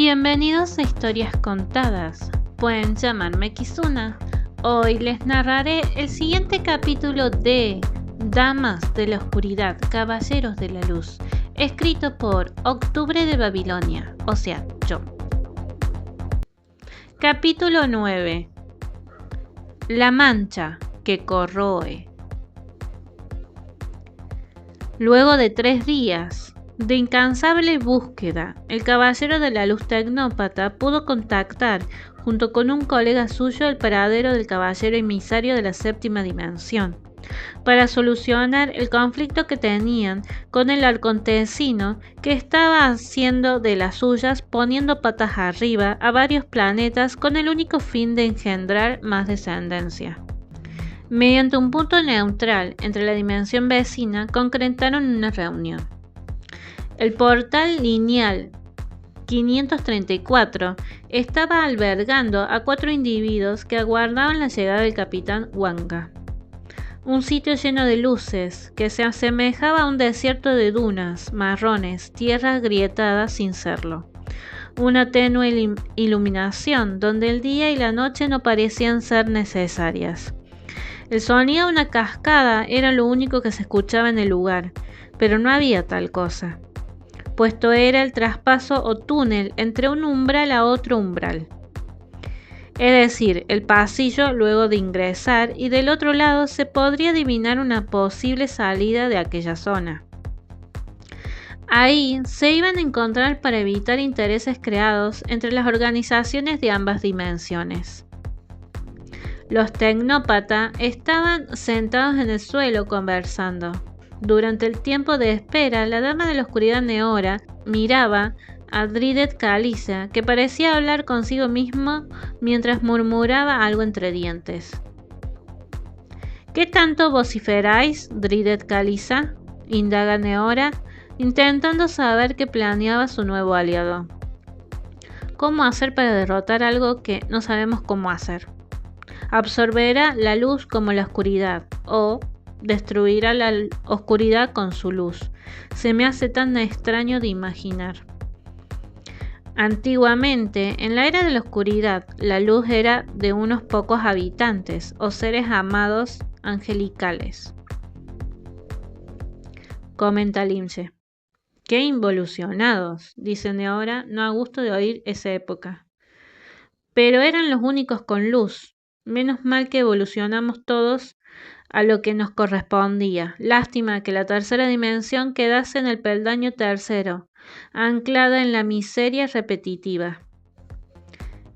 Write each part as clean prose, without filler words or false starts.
Bienvenidos a Historias Contadas. Pueden llamarme Kizuna. Hoy les narraré el siguiente capítulo de Damas de la Oscuridad, Caballeros de la Luz, escrito por Octubre de Babilonia, o sea, yo. Capítulo 9. La mancha que corroe. Luego de 3 días de incansable búsqueda, el Caballero de la Luz Tecnópata pudo contactar, junto con un colega suyo, el paradero del Caballero Emisario de la Séptima Dimensión, para solucionar el conflicto que tenían con el Arcontesino, que estaba haciendo de las suyas, poniendo patas arriba a varios planetas con el único fin de engendrar más descendencia. Mediante un punto neutral entre la dimensión vecina, concretaron una reunión. El portal lineal 534 estaba albergando a 4 individuos que aguardaban la llegada del capitán Wanga. Un sitio lleno de luces, que se asemejaba a un desierto de dunas, marrones, tierra agrietada sin serlo. Una tenue iluminación, donde el día y la noche no parecían ser necesarias. El sonido de una cascada era lo único que se escuchaba en el lugar, pero no había tal cosa, puesto era el traspaso o túnel entre un umbral a otro umbral. Es decir, el pasillo luego de ingresar, y del otro lado se podría adivinar una posible salida de aquella zona. Ahí se iban a encontrar para evitar intereses creados entre las organizaciones de ambas dimensiones. Los tecnópata estaban sentados en el suelo conversando. Durante el tiempo de espera, la Dama de la Oscuridad Neora miraba a Dridet Kalisa, que parecía hablar consigo mismo mientras murmuraba algo entre dientes. ¿Qué tanto vociferáis, Dridet Kalisa?, indaga Neora, intentando saber qué planeaba su nuevo aliado. ¿Cómo hacer para derrotar algo que no sabemos cómo hacer? Absorberá la luz como la oscuridad, o destruirá la oscuridad con su luz. Se me hace tan extraño de imaginar. Antiguamente, en la era de la oscuridad, la luz era de unos pocos habitantes, o seres amados angelicales. Comenta Limche. ¡Qué involucionados!, dice Neora, no a gusto de oír esa época. Pero eran los únicos con luz. Menos mal que evolucionamos todos a lo que nos correspondía. Lástima que la tercera dimensión quedase en el peldaño tercero, anclada en la miseria repetitiva.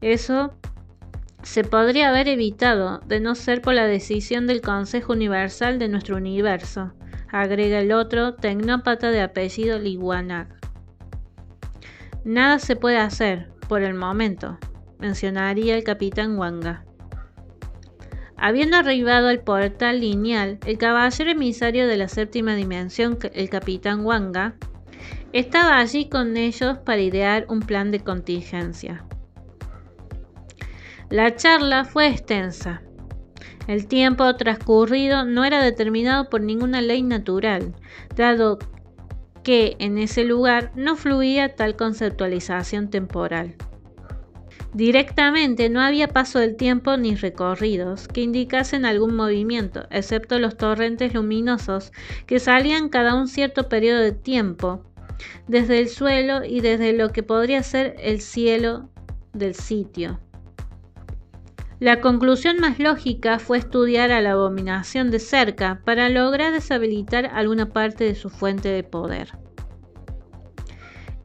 Eso se podría haber evitado, de no ser por la decisión del Consejo Universal de nuestro universo, agrega el otro tecnópata de apellido Liguanag. Nada se puede hacer, por el momento, mencionaría el capitán Wanga. Habiendo arribado al portal lineal, el caballero emisario de la séptima dimensión, el capitán Wanga, estaba allí con ellos para idear un plan de contingencia. La charla fue extensa. El tiempo transcurrido no era determinado por ninguna ley natural, dado que en ese lugar no fluía tal conceptualización temporal. Directamente no había paso del tiempo ni recorridos que indicasen algún movimiento, excepto los torrentes luminosos que salían cada un cierto periodo de tiempo, desde el suelo y desde lo que podría ser el cielo del sitio. La conclusión más lógica fue estudiar a la abominación de cerca para lograr deshabilitar alguna parte de su fuente de poder.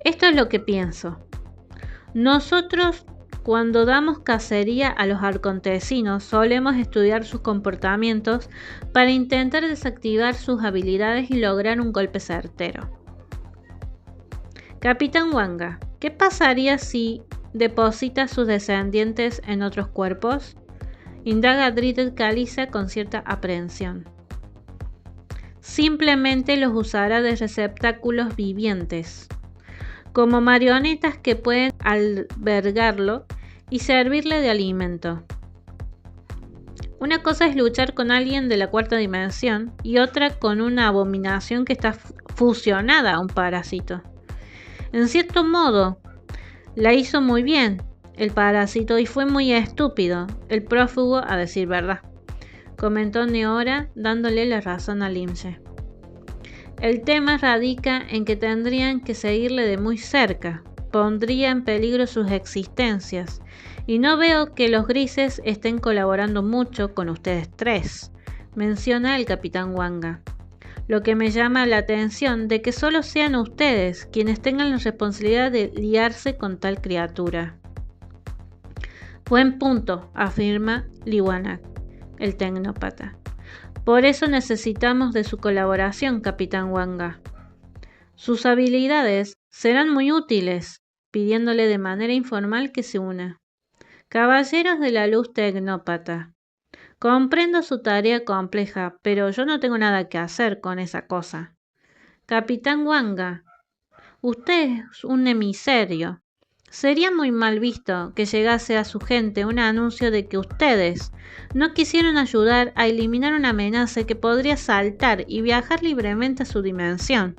Esto es lo que pienso. Nosotros, cuando damos cacería a los arcontesinos, solemos estudiar sus comportamientos para intentar desactivar sus habilidades y lograr un golpe certero. Capitán Wanga, ¿qué pasaría si deposita sus descendientes en otros cuerpos? Indaga Dridet Kalisa con cierta aprehensión. Simplemente los usará de receptáculos vivientes, como marionetas que pueden albergarlo y servirle de alimento. Una cosa es luchar con alguien de la cuarta dimensión y otra con una abominación que está fusionada a un parásito. En cierto modo, La hizo muy bien, el parásito, y fue muy estúpido, el prófugo a decir verdad, comentó Neora, dándole la razón a Limse. El tema radica en que tendrían que seguirle de muy cerca, pondría en peligro sus existencias, y no veo que los grises estén colaborando mucho con ustedes tres, menciona el capitán Wanga. Lo que me llama la atención de que solo sean ustedes quienes tengan la responsabilidad de liarse con tal criatura. Buen punto, afirma Liwanak, el tecnópata. Por eso necesitamos de su colaboración, capitán Wanga. Sus habilidades serán muy útiles, pidiéndole de manera informal que se una. Caballeros de la luz tecnópata. Comprendo su tarea compleja, pero yo no tengo nada que hacer con esa cosa. Capitán Wanga, usted es un emisario. Sería muy mal visto que llegase a su gente un anuncio de que ustedes no quisieron ayudar a eliminar una amenaza que podría saltar y viajar libremente a su dimensión.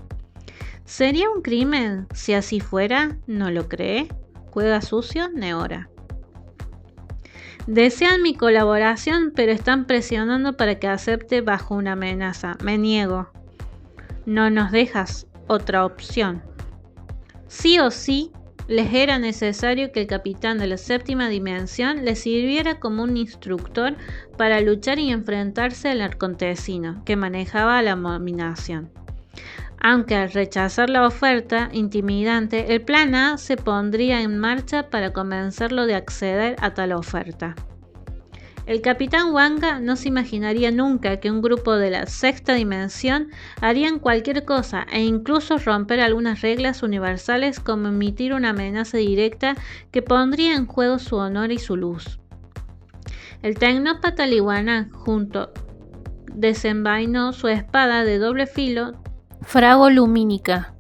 ¿Sería un crimen si así fuera? ¿No lo cree? ¿Juega sucio, Neora? Desean mi colaboración, pero están presionando para que acepte bajo una amenaza. Me niego. No nos dejas otra opción. Sí o sí, les era necesario que el capitán de la séptima dimensión les sirviera como un instructor para luchar y enfrentarse al arcontesino que manejaba la abominación. Aunque al rechazar la oferta intimidante, el plan A se pondría en marcha para convencerlo de acceder a tal oferta. El capitán Wanga no se imaginaría nunca que un grupo de la sexta dimensión harían cualquier cosa e incluso romper algunas reglas universales como emitir una amenaza directa que pondría en juego su honor y su luz. El tecnópata Liwanak junto desenvainó su espada de doble filo fragolumínica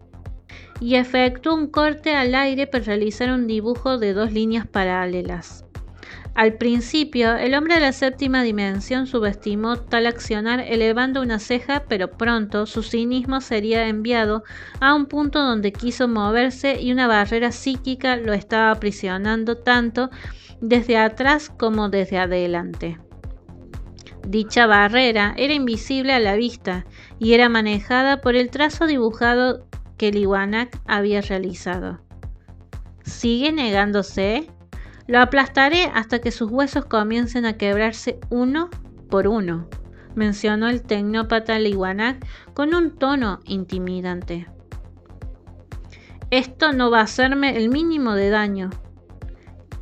y efectuó un corte al aire para realizar un dibujo de dos líneas paralelas. Al principio, el hombre de la séptima dimensión subestimó tal accionar elevando una ceja, pero pronto su cinismo sería enviado a un punto donde quiso moverse y una barrera psíquica lo estaba aprisionando tanto desde atrás como desde adelante. Dicha barrera era invisible a la vista y era manejada por el trazo dibujado que Liwanak había realizado. ¿Sigue negándose? Lo aplastaré hasta que sus huesos comiencen a quebrarse uno por uno, mencionó el tecnópata Liwanak con un tono intimidante. Esto no va a hacerme el mínimo de daño.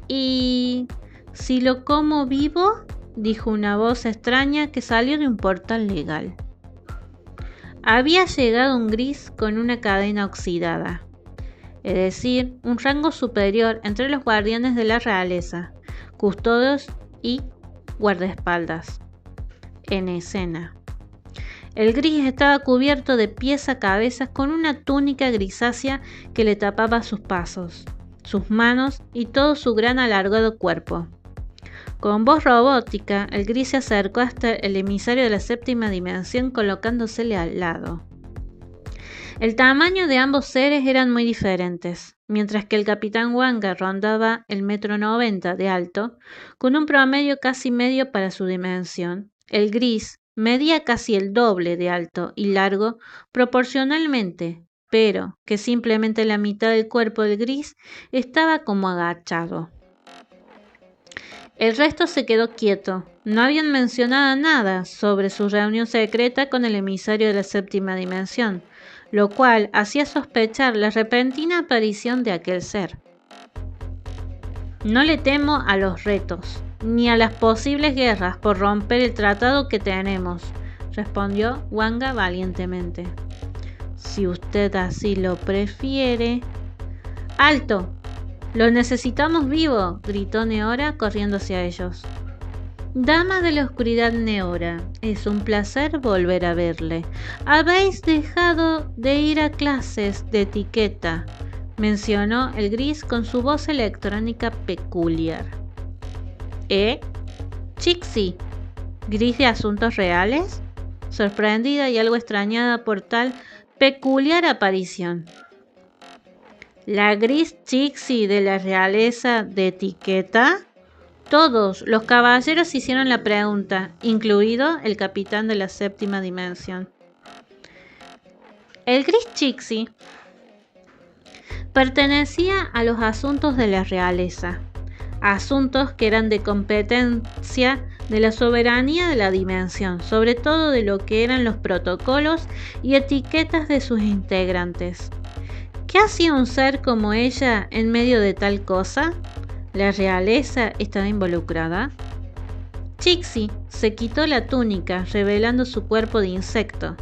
¿Y si lo como vivo?, dijo una voz extraña que salió de un portal legal. Había llegado un gris con una cadena oxidada, es decir, un rango superior entre los guardianes de la realeza, custodios y guardaespaldas, en escena. El gris estaba cubierto de pies a cabeza con una túnica grisácea que le tapaba sus pasos, sus manos y todo su gran alargado cuerpo. Con voz robótica, el gris se acercó hasta el emisario de la séptima dimensión colocándosele al lado. El tamaño de ambos seres eran muy diferentes. Mientras que el capitán Wanga rondaba el 1,90 m de alto, con un promedio casi medio para su dimensión, el gris medía casi el doble de alto y largo proporcionalmente, pero que simplemente la mitad del cuerpo del gris estaba como agachado. El resto se quedó quieto. No habían mencionado nada sobre su reunión secreta con el emisario de la séptima dimensión, lo cual hacía sospechar la repentina aparición de aquel ser. No le temo a los retos, ni a las posibles guerras por romper el tratado que tenemos, respondió Wanga valientemente. Si usted así lo prefiere... ¡Alto! ¡Lo necesitamos vivo!, gritó Neora corriendo hacia ellos. Dama de la oscuridad Neora, es un placer volver a verle. Habéis dejado de ir a clases de etiqueta, mencionó el gris con su voz electrónica peculiar. Chixi, gris de asuntos reales, sorprendida y algo extrañada por tal peculiar aparición. ¿La gris Chixi de la realeza de etiqueta? Todos los caballeros hicieron la pregunta, incluido el capitán de la séptima dimensión. El gris Chixi pertenecía a los asuntos de la realeza, asuntos que eran de competencia de la soberanía de la dimensión, sobre todo de lo que eran los protocolos y etiquetas de sus integrantes. ¿Qué hacía un ser como ella en medio de tal cosa? ¿La realeza estaba involucrada? Chixi se quitó la túnica, revelando su cuerpo de insecto.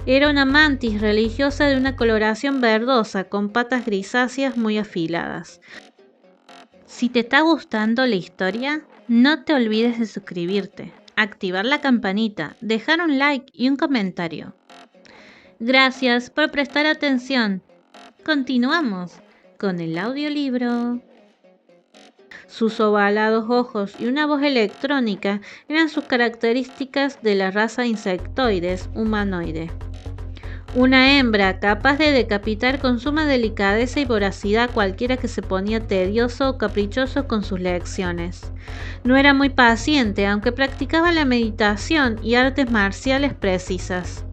Era una mantis religiosa de una coloración verdosa, con patas grisáceas muy afiladas. Si te está gustando la historia, no te olvides de suscribirte, activar la campanita, dejar un like y un comentario. Gracias por prestar atención. Continuamos con el audiolibro. Sus ovalados ojos y una voz electrónica eran sus características de la raza insectoides humanoide. Una hembra capaz de decapitar con suma delicadeza y voracidad a cualquiera que se ponía tedioso o caprichoso con sus lecciones. No era muy paciente, aunque practicaba la meditación y artes marciales precisas.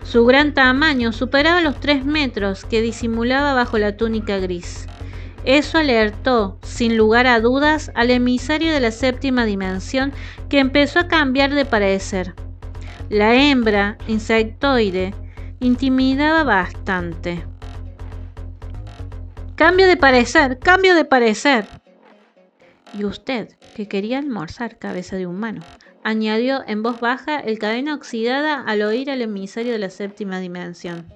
Su gran tamaño superaba los 3 metros que disimulaba bajo la túnica gris. Eso alertó, sin lugar a dudas, al emisario de la séptima dimensión, que empezó a cambiar de parecer. La hembra insectoide intimidaba bastante. ¡Cambio de parecer! ¡Cambio de parecer! Y usted, que quería almorzar, cabeza de humano, añadió en voz baja el cadena oxidada al oír al emisario de la séptima dimensión.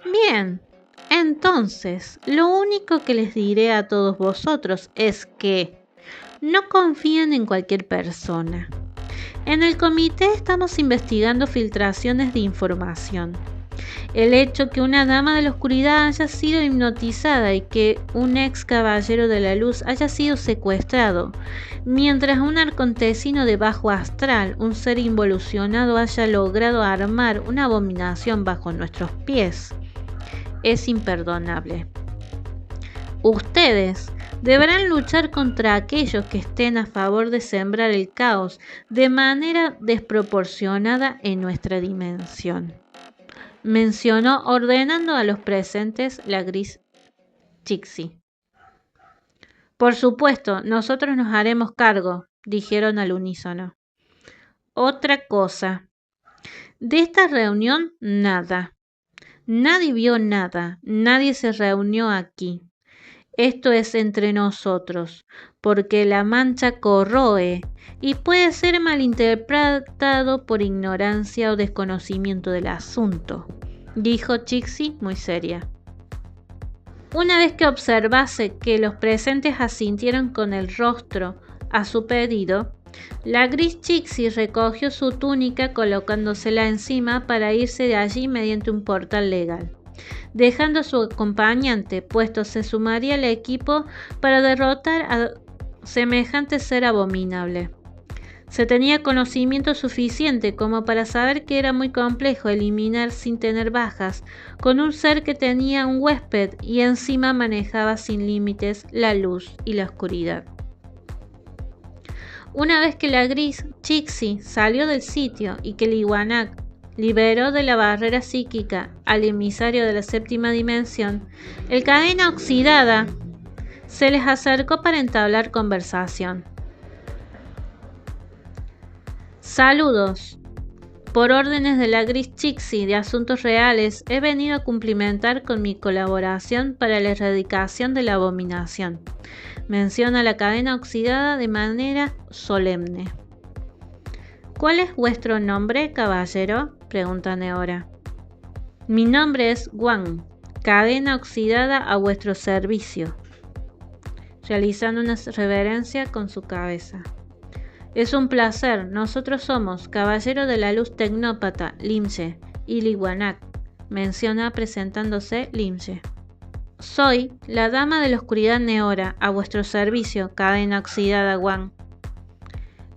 Bien, entonces, lo único que les diré a todos vosotros es que no confíen en cualquier persona. En el comité estamos investigando filtraciones de información. El hecho que una dama de la oscuridad haya sido hipnotizada y que un ex caballero de la luz haya sido secuestrado, mientras un arcontesino de bajo astral, un ser involucionado, haya logrado armar una abominación bajo nuestros pies, es imperdonable. Ustedes deberán luchar contra aquellos que estén a favor de sembrar el caos de manera desproporcionada en nuestra dimensión, mencionó ordenando a los presentes la gris Chixi. Por supuesto, nosotros nos haremos cargo, dijeron al unísono. Otra cosa. De esta reunión, nada. Nadie vio nada, nadie se reunió aquí. Esto es entre nosotros, porque la mancha corroe y puede ser malinterpretado por ignorancia o desconocimiento del asunto, dijo Chixi muy seria. Una vez que observase que los presentes asintieron con el rostro a su pedido, la gris Chixi recogió su túnica colocándosela encima para irse de allí mediante un portal legal. Dejando a su acompañante, puesto se sumaría al equipo para derrotar a semejante ser abominable. Se tenía conocimiento suficiente como para saber que era muy complejo eliminar sin tener bajas con un ser que tenía un huésped y encima manejaba sin límites la luz y la oscuridad. Una vez que la gris Chixi salió del sitio y que Liwanak liberó de la barrera psíquica al emisario de la séptima dimensión, el cadena oxidada se les acercó para entablar conversación. Saludos. Por órdenes de la gris Chixi de Asuntos Reales, he venido a cumplimentar con mi colaboración para la erradicación de la abominación. Menciona la cadena oxidada de manera solemne. ¿Cuál es vuestro nombre, caballero?, pregunta Neora. Mi nombre es Wang, cadena oxidada a vuestro servicio, realizando una reverencia con su cabeza. Es un placer, nosotros somos Caballero de la Luz Tecnópata, Limche, y Liwanak, menciona presentándose Limche. Soy la Dama de la Oscuridad Neora, a vuestro servicio, cadena oxidada Wang.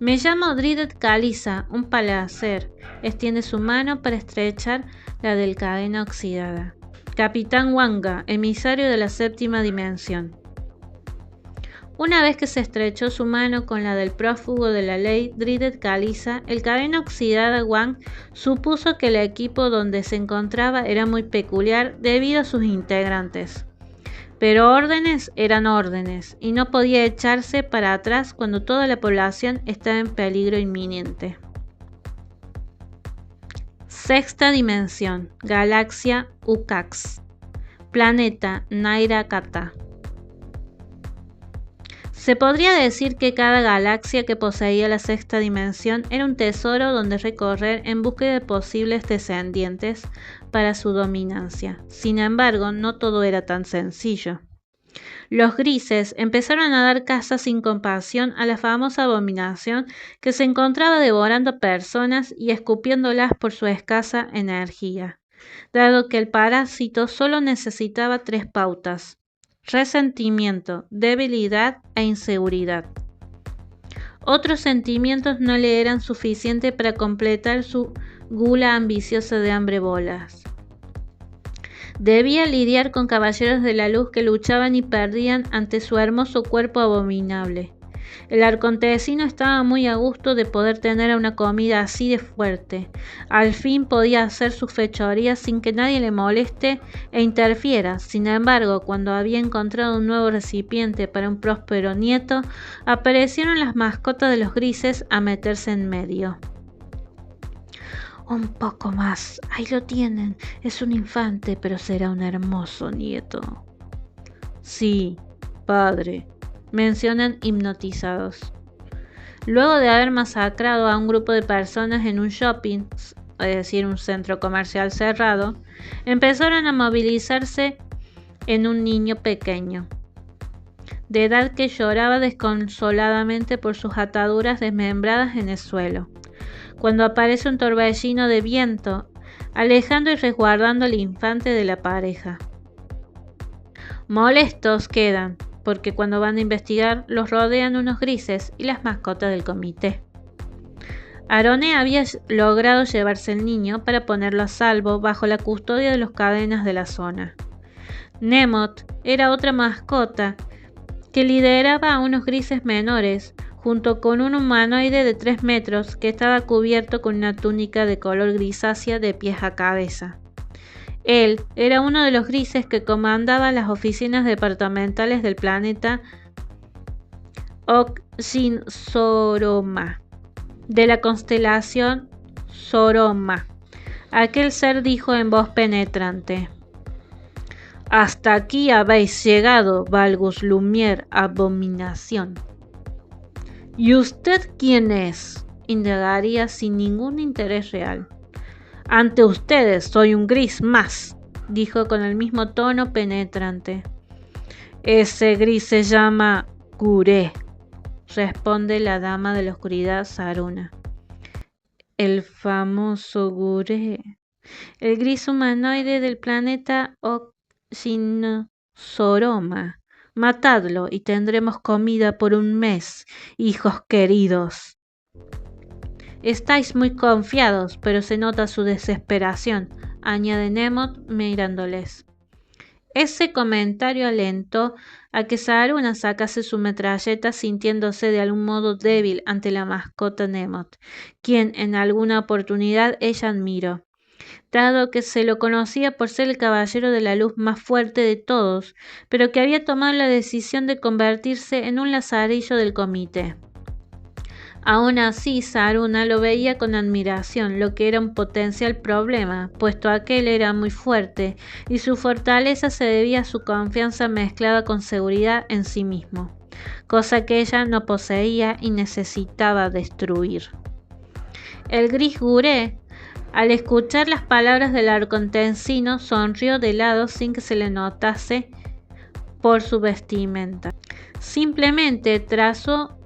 Me llamo Dridet Caliza, un placer. Extiende su mano para estrechar la del cadena oxidada. Capitán Wanga, emisario de la séptima dimensión. Una vez que se estrechó su mano con la del prófugo de la ley, Dridet Caliza, el cadena oxidada Wang supuso que el equipo donde se encontraba era muy peculiar debido a sus integrantes. Pero órdenes eran órdenes, y no podía echarse para atrás cuando toda la población estaba en peligro inminente. Sexta dimensión, galaxia Ucax, planeta Naira Kata. Se podría decir que cada galaxia que poseía la sexta dimensión era un tesoro donde recorrer en búsqueda de posibles descendientes para su dominancia. Sin embargo, no todo era tan sencillo. Los grises empezaron a dar caza sin compasión a la famosa abominación que se encontraba devorando personas y escupiéndolas por su escasa energía, dado que el parásito solo necesitaba 3 pautas: resentimiento, debilidad e inseguridad. Otros sentimientos no le eran suficientes para completar su gula ambiciosa de hambre bolas. Debía lidiar con caballeros de la luz que luchaban y perdían ante su hermoso cuerpo abominable. El arcontesino estaba muy a gusto de poder tener una comida así de fuerte. Al fin podía hacer sus fechorías sin que nadie le moleste e interfiera. Sin embargo, cuando había encontrado un nuevo recipiente para un próspero nieto, aparecieron las mascotas de los grises a meterse en medio. Un poco más, ahí lo tienen, es un infante, pero será un hermoso nieto. Sí, padre, mencionan hipnotizados. Luego de haber masacrado a un grupo de personas en un shopping, es decir, un centro comercial cerrado, empezaron a movilizarse en un niño pequeño, de edad que lloraba desconsoladamente por sus ataduras desmembradas en el suelo, cuando aparece un torbellino de viento, alejando y resguardando al infante de la pareja. Molestos quedan, porque cuando van a investigar los rodean unos grises y las mascotas del comité. Arone había logrado llevarse el niño para ponerlo a salvo bajo la custodia de los cadenas de la zona. Nemot era otra mascota que lideraba a unos grises menores, junto con un humanoide de 3 metros que estaba cubierto con una túnica de color grisácea de pies a cabeza. Él era uno de los grises que comandaba las oficinas departamentales del planeta Oxin-Soroma, de la constelación Soroma. Aquel ser dijo en voz penetrante: «Hasta aquí habéis llegado, Valgus Lumière, abominación». «¿Y usted quién es?», indagaría sin ningún interés real. «Ante ustedes soy un gris más», dijo con el mismo tono penetrante. «Ese gris se llama Gure», responde la dama de la oscuridad Saruna. «El famoso Gure, el gris humanoide del planeta Oxin-Soroma. Matadlo y tendremos comida por un mes, hijos queridos». «Estáis muy confiados, pero se nota su desesperación», añade Nemot mirándoles. Ese comentario alentó a que Saruna sacase su metralleta, sintiéndose de algún modo débil ante la mascota Nemot, quien en alguna oportunidad ella admiró, dado que se lo conocía por ser el caballero de la luz más fuerte de todos, pero que había tomado la decisión de convertirse en un lazarillo del comité. Aún así, Saruna lo veía con admiración, lo que era un potencial problema, puesto aquel era muy fuerte, y su fortaleza se debía a su confianza mezclada con seguridad en sí mismo, cosa que ella no poseía y necesitaba destruir. El gris Gure, al escuchar las palabras del arcontensino, sonrió de lado sin que se le notase por su vestimenta. Simplemente trazó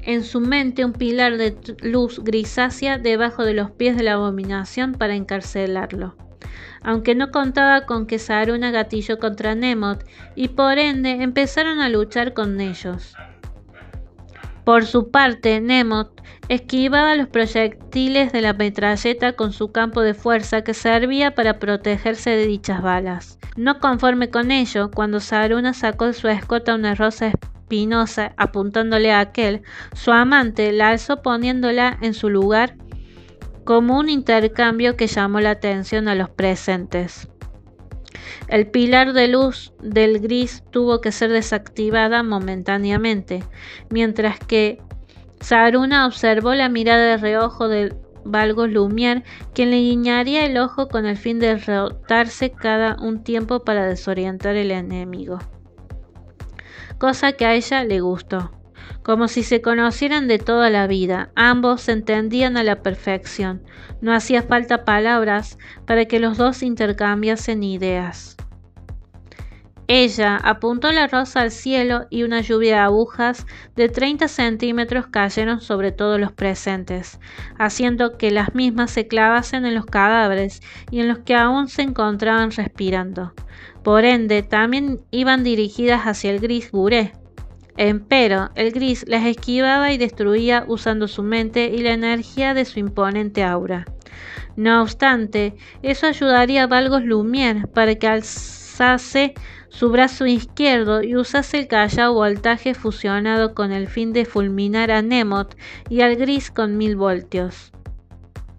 en su mente un pilar de luz grisácea debajo de los pies de la abominación para encarcelarlo, aunque no contaba con que Saruna gatilló contra Nemot y por ende empezaron a luchar con ellos. Por su parte, Nemot esquivaba los proyectiles de la metralleta con su campo de fuerza que servía para protegerse de dichas balas. No conforme con ello, cuando Saruna sacó de su escota una rosa espinosa apuntándole a aquel, su amante la alzó poniéndola en su lugar como un intercambio que llamó la atención a los presentes. El pilar de luz del gris tuvo que ser desactivada momentáneamente, mientras que Saruna observó la mirada de reojo de Valgos Lumière, quien le guiñaría el ojo con el fin de rotarse cada un tiempo para desorientar al enemigo. Cosa que a ella le gustó. Como si se conocieran de toda la vida, ambos se entendían a la perfección. No hacía falta palabras para que los dos intercambiasen ideas. Ella apuntó la rosa al cielo y una lluvia de agujas de 30 centímetros cayeron sobre todos los presentes, haciendo que las mismas se clavasen en los cadáveres y en los que aún se encontraban respirando. Por ende, también iban dirigidas hacia el gris Guré. Empero, el gris las esquivaba y destruía usando su mente y la energía de su imponente aura. No obstante, eso ayudaría a Valgos Lumière para que alzase su brazo izquierdo y usase el callao voltaje fusionado con el fin de fulminar a Nemot y al gris con 1000 voltios.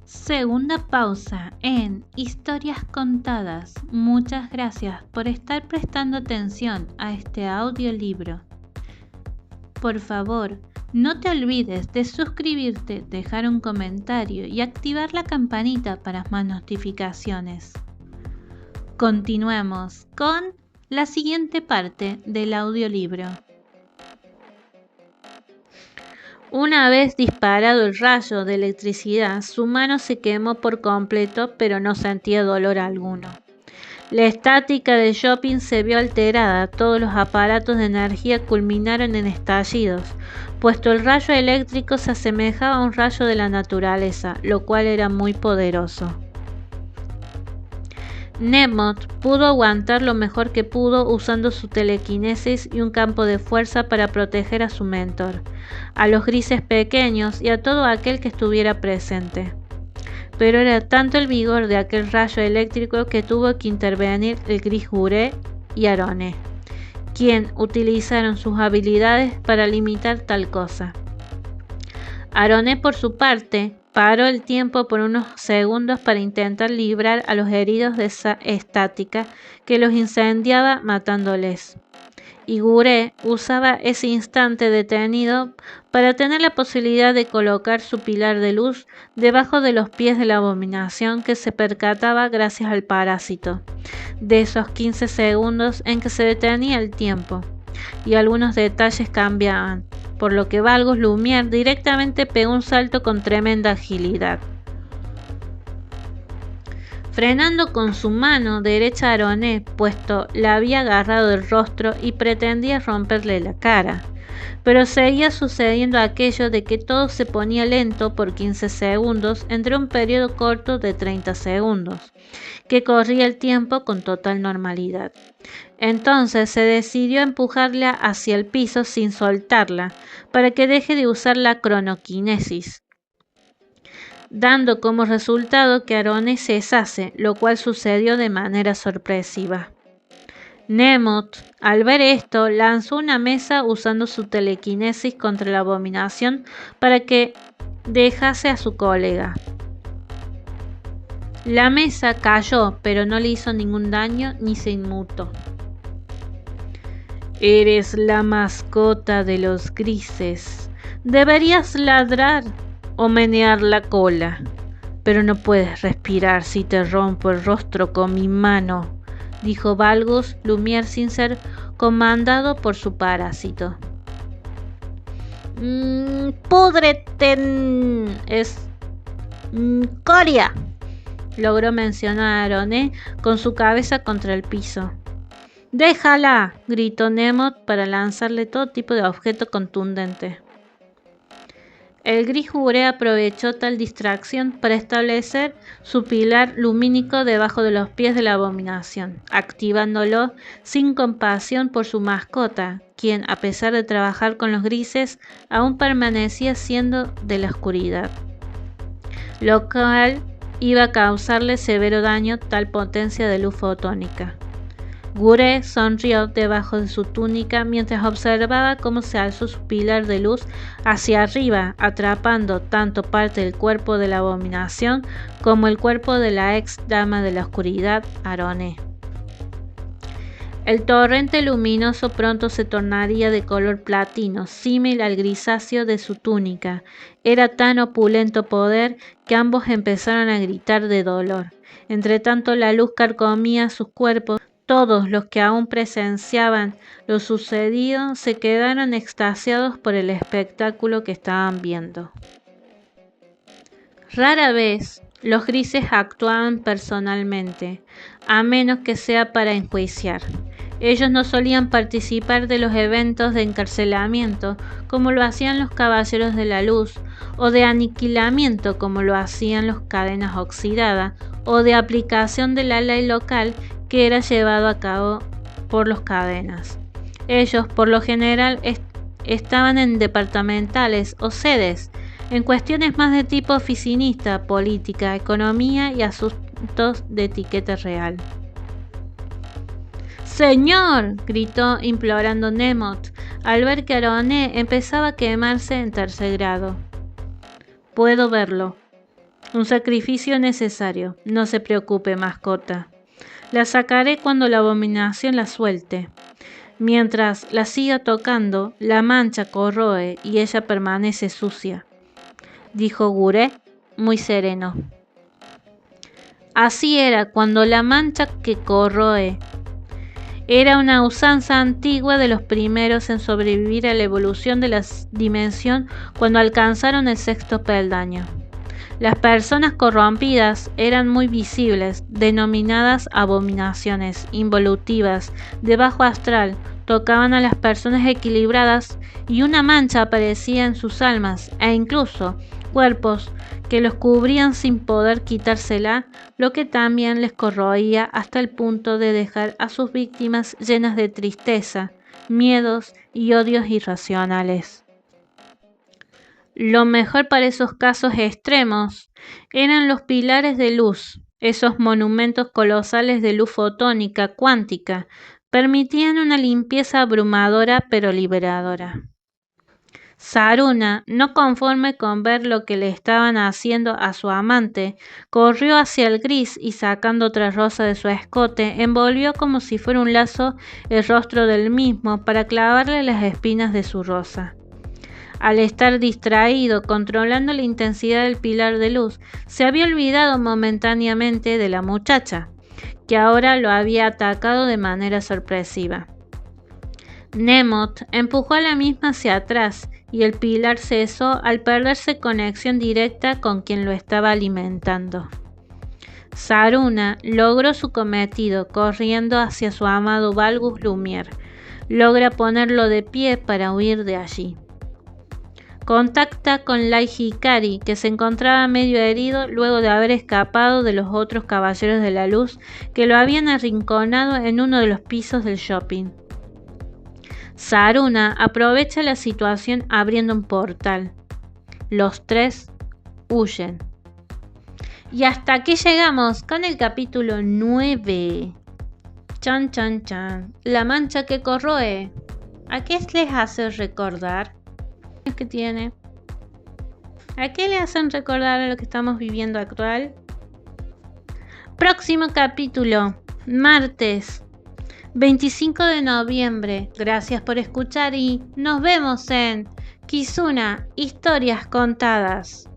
Segunda pausa en Historias Contadas. Muchas gracias por estar prestando atención a este audiolibro. Por favor, no te olvides de suscribirte, dejar un comentario y activar la campanita para más notificaciones. Continuemos con la siguiente parte del audiolibro. Una vez disparado el rayo de electricidad, su mano se quemó por completo, pero no sentía dolor alguno. La estática del shopping se vio alterada, todos los aparatos de energía culminaron en estallidos, puesto el rayo eléctrico se asemejaba a un rayo de la naturaleza, lo cual era muy poderoso. Nemot pudo aguantar lo mejor que pudo usando su telequinesis y un campo de fuerza para proteger a su mentor, a los grises pequeños y a todo aquel que estuviera presente. Pero era tanto el vigor de aquel rayo eléctrico que tuvo que intervenir el gris Guré y Arone, quien utilizaron sus habilidades para limitar tal cosa. Arone, por su parte, paró el tiempo por unos segundos para intentar librar a los heridos de esa estática que los incendiaba matándoles. Y Guré usaba ese instante detenido para tener la posibilidad de colocar su pilar de luz debajo de los pies de la abominación que se percataba gracias al parásito, de esos 15 segundos en que se detenía el tiempo, y algunos detalles cambiaban, por lo que Valgos Lumière directamente pegó un salto con tremenda agilidad. Frenando con su mano derecha a Aroné, puesto la había agarrado del rostro y pretendía romperle la cara. Pero seguía sucediendo aquello de que todo se ponía lento por 15 segundos entre un periodo corto de 30 segundos, que corría el tiempo con total normalidad. Entonces se decidió a empujarla hacia el piso sin soltarla, para que deje de usar la cronoquinesis, dando como resultado que Arone cesase, lo cual sucedió de manera sorpresiva. Nemot, al ver esto, lanzó una mesa usando su telequinesis contra la abominación para que dejase a su colega. La mesa cayó, pero no le hizo ningún daño ni se inmutó. Eres la mascota de los grises. Deberías ladrar o menear la cola, pero no puedes respirar si te rompo el rostro con mi mano, dijo Valgos Lumière sin ser comandado por su parásito. ¡Púdrete! ¡Coria! Logró mencionar a Aroné con su cabeza contra el piso. ¡Déjala!, gritó Nemot para lanzarle todo tipo de objeto contundente. El gris Gure aprovechó tal distracción para establecer su pilar lumínico debajo de los pies de la abominación, activándolo sin compasión por su mascota, quien, a pesar de trabajar con los grises, aún permanecía siendo de la oscuridad, lo cual iba a causarle severo daño tal potencia de luz fotónica. Gure sonrió debajo de su túnica mientras observaba cómo se alzó su pilar de luz hacia arriba, atrapando tanto parte del cuerpo de la abominación como el cuerpo de la ex dama de la oscuridad, Arone. El torrente luminoso pronto se tornaría de color platino, símil al grisáceo de su túnica. Era tan opulento poder que ambos empezaron a gritar de dolor. Entretanto, la luz carcomía sus cuerpos. Todos los que aún presenciaban lo sucedido se quedaron extasiados por el espectáculo que estaban viendo. Rara vez los grises actuaban personalmente, a menos que sea para enjuiciar. Ellos no solían participar de los eventos de encarcelamiento como lo hacían los caballeros de la luz, o de aniquilamiento como lo hacían los cadenas oxidadas, o de aplicación de la ley local que era llevado a cabo por los cadenas. Ellos, por lo general, estaban en departamentales o sedes, en cuestiones más de tipo oficinista, política, economía y asuntos de etiqueta real. ¡Señor!, gritó implorando Nemoth, al ver que Arone empezaba a quemarse en tercer grado. Puedo verlo. Un sacrificio necesario. No se preocupe, mascota. La sacaré cuando la abominación la suelte. Mientras la siga tocando, la mancha corroe y ella permanece sucia, dijo Gure, muy sereno. Así era cuando la mancha que corroe. Era una usanza antigua de los primeros en sobrevivir a la evolución de la dimensión cuando alcanzaron el sexto peldaño. Las personas corrompidas eran muy visibles, denominadas abominaciones involutivas de bajo astral, tocaban a las personas equilibradas y una mancha aparecía en sus almas e incluso cuerpos que los cubrían sin poder quitársela, lo que también les corroía hasta el punto de dejar a sus víctimas llenas de tristeza, miedos y odios irracionales. Lo mejor para esos casos extremos eran los pilares de luz. Esos monumentos colosales de luz fotónica cuántica permitían una limpieza abrumadora pero liberadora. Saruna, no conforme con ver lo que le estaban haciendo a su amante, corrió hacia el gris y sacando otra rosa de su escote, envolvió como si fuera un lazo el rostro del mismo para clavarle las espinas de su rosa. Al estar distraído, controlando la intensidad del pilar de luz, se había olvidado momentáneamente de la muchacha, que ahora lo había atacado de manera sorpresiva. Nemoth empujó a la misma hacia atrás y el pilar cesó al perderse conexión directa con quien lo estaba alimentando. Saruna logró su cometido corriendo hacia su amado Valgus Lumière. Logra ponerlo de pie para huir de allí. Contacta con Lai Hikari, que se encontraba medio herido luego de haber escapado de los otros caballeros de la luz que lo habían arrinconado en uno de los pisos del shopping. Saruna aprovecha la situación abriendo un portal. Los tres huyen. Y hasta aquí llegamos con el capítulo 9. Chan chan chan. La mancha que corroe. ¿A qué les hace recordar? Que tiene. ¿A qué le hacen recordar a lo que estamos viviendo actual? Próximo capítulo, martes 25 de noviembre. Gracias por escuchar y nos vemos en Kizuna, Historias Contadas.